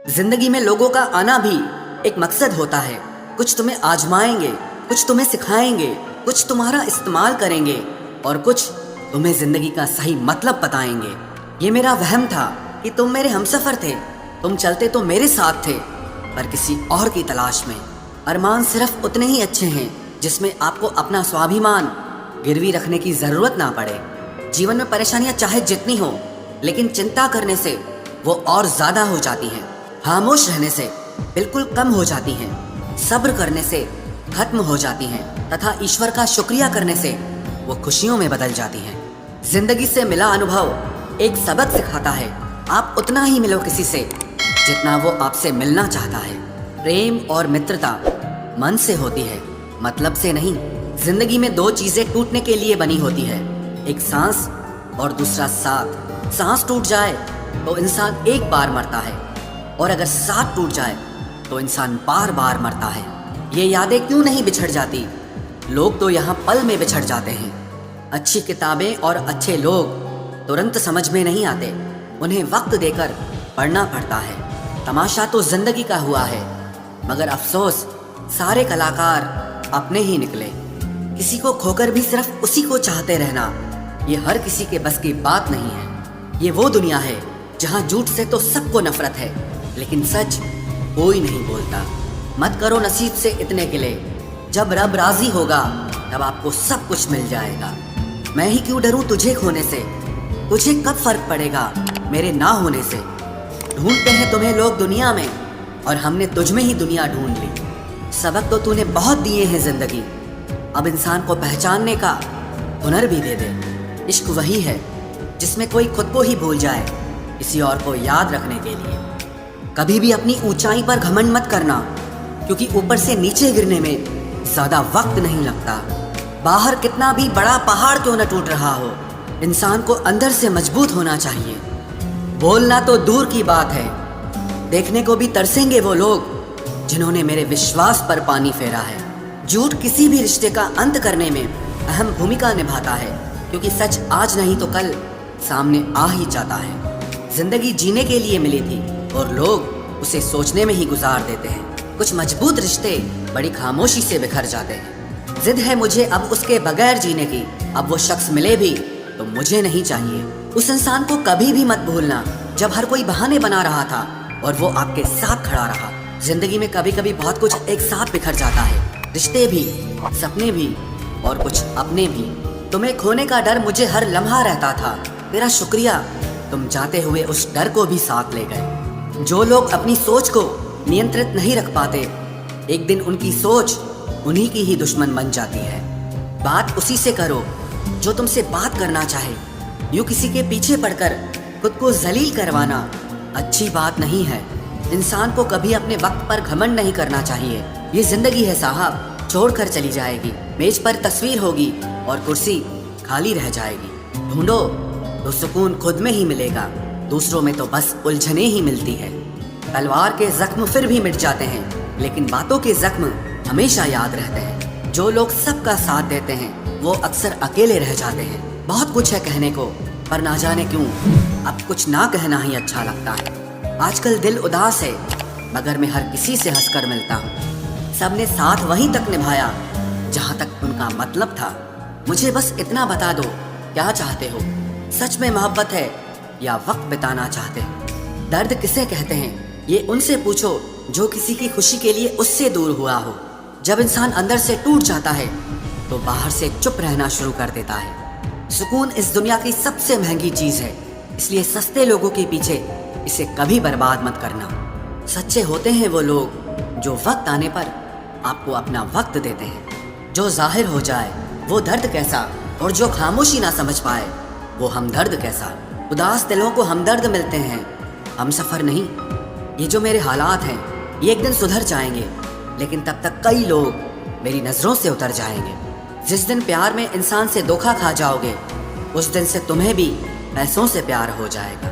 जिंदगी में लोगों का आना भी एक मकसद होता है। कुछ तुम्हें आजमाएंगे, कुछ तुम्हें सिखाएंगे, कुछ तुम्हारा इस्तेमाल करेंगे और कुछ तुम्हें जिंदगी का सही मतलब बताएंगे। ये मेरा वहम था कि तुम मेरे हमसफर थे, तुम चलते तो मेरे साथ थे पर किसी और की तलाश में। अरमान सिर्फ उतने ही अच्छे हैं जिसमें आपको अपना स्वाभिमान गिरवी रखने की जरूरत ना पड़े। जीवन में परेशानियां चाहे जितनी हो, लेकिन चिंता करने से वो और ज्यादा हो जाती हैं। खामोश रहने से बिल्कुल कम हो जाती हैं। सब्र करने से खत्म हो जाती हैं तथा ईश्वर का शुक्रिया करने से वो खुशियों में बदल जाती हैं। जिंदगी से मिला अनुभव एक सबक सिखाता है। आप उतना ही मिलो किसी से जितना वो आपसे मिलना चाहता है। प्रेम और मित्रता मन से होती है, मतलब से नहीं। जिंदगी में दो चीजें टूटने के लिए बनी होती है, एक सांस और दूसरा साथ। सांस टूट जाए तो इंसान एक बार मरता है और अगर साथ टूट जाए तो इंसान बार बार मरता है। ये यादें क्यों नहीं बिछड़ जाती? लोग तो यहाँ पल में बिछड़ जाते हैं। अच्छी किताबें और अच्छे लोग तुरंत समझ में नहीं आते, उन्हें वक्त देकर पढ़ना पड़ता है। तमाशा तो जिंदगी का हुआ है, मगर अफसोस सारे कलाकार अपने ही निकले। किसी को खोकर भी सिर्फ उसी को चाहते रहना, ये हर किसी के बस की बात नहीं है। ये वो दुनिया है जहाँ झूठ से तो सबको नफरत है, लेकिन सच कोई नहीं बोलता। मत करो नसीब से इतने गिले, जब रब राजी होगा तब आपको सब कुछ मिल जाएगा। मैं ही क्यों डरूं तुझे खोने से, तुझे कब फर्क पड़ेगा मेरे ना होने से। ढूंढते हैं तुम्हें लोग दुनिया में और हमने तुझ में ही दुनिया ढूंढ ली। सबक तो तूने बहुत दिए हैं जिंदगी, अब इंसान को पहचानने का हुनर भी दे दे। इश्क वही है जिसमें कोई खुद को ही भूल जाए किसी और को याद रखने के लिए। कभी भी अपनी ऊंचाई पर घमंड मत करना, क्योंकि ऊपर से नीचे गिरने में ज्यादा वक्त नहीं लगता। बाहर कितना भी बड़ा पहाड़ क्यों न टूट रहा हो, इंसान को अंदर से मजबूत होना चाहिए। बोलना तो दूर की बात है, देखने को भी तरसेंगे वो लोग जिन्होंने मेरे विश्वास पर पानी फेरा है। झूठ किसी भी रिश्ते का अंत करने में अहम भूमिका निभाता है, क्योंकि सच आज नहीं तो कल सामने आ ही जाता है। जिंदगी जीने के लिए मिली थी और लोग उसे सोचने में ही गुजार देते हैं। कुछ मजबूत रिश्ते बड़ी खामोशी से बिखर जाते हैं। जिद है मुझे अब उसके बगैर जीने की, अब वो शख्स मिले भी तो मुझे नहीं चाहिए। उस इंसान को कभी भी मत भूलना जब हर कोई बहाने बना रहा था और वो आपके साथ खड़ा रहा। जिंदगी में कभी कभी बहुत कुछ एक साथ बिखर जाता है, रिश्ते भी, सपने भी और कुछ अपने भी। तुम्हें खोने का डर मुझे हर लम्हा रहता था, तेरा शुक्रिया तुम जाते हुए उस डर को भी साथ ले गए। जो लोग अपनी सोच को नियंत्रित नहीं रख पाते, एक दिन उनकी सोच उन्हीं की ही दुश्मन बन जाती है। बात उसी से करो जो तुमसे बात करना चाहे। यूं किसी के पीछे पड़कर खुद को जलील करवाना अच्छी बात नहीं है। इंसान को कभी अपने वक्त पर घमंड नहीं करना चाहिए। ये जिंदगी है साहब, छोड़कर चली जाएगी। मेज पर तस्वीर होगी और कुर्सी खाली रह जाएगी। ढूंढो तो सुकून खुद में ही मिलेगा, दूसरों में तो बस उलझने ही मिलती है। तलवार के जख्म फिर भी मिट जाते हैं, लेकिन बातों के जख्म हमेशा याद रहते हैं। जो लोग सबका साथ देते हैं वो अक्सर अकेले रह जाते हैं। बहुत कुछ है कहने को, पर ना जाने क्यों अब कुछ ना कहना ही अच्छा लगता है। आजकल दिल उदास है, मगर मैं हर किसी से हंसकर मिलता हूँ। सबने साथ वहीं तक निभाया जहाँ तक उनका मतलब था। मुझे बस इतना बता दो, क्या चाहते हो? सच में मोहब्बत है या वक्त बिताना चाहते हो? दर्द किसे कहते हैं ये उनसे पूछो जो किसी की खुशी के लिए उससे दूर हुआ हो। जब इंसान अंदर से टूट जाता है तो बाहर से चुप रहना शुरू कर देता है। सुकून इस दुनिया की सबसे महंगी चीज है, इसलिए सस्ते लोगों के पीछे इसे कभी बर्बाद मत करना। सच्चे होते हैं वो लोग जो वक्त आने पर आपको अपना वक्त देते हैं। जो जाहिर हो जाए वो दर्द कैसा, और जो खामोशी ना समझ पाए वो हमदर्द कैसा। उदास दिलों को हमदर्द मिलते हैं, हम सफर नहीं। ये जो मेरे हालात हैं ये एक दिन सुधर जाएंगे, लेकिन तब तक कई लोग मेरी नजरों से उतर जाएंगे। जिस दिन प्यार में इंसान से धोखा खा जाओगे, उस दिन से तुम्हें भी पैसों से प्यार हो जाएगा।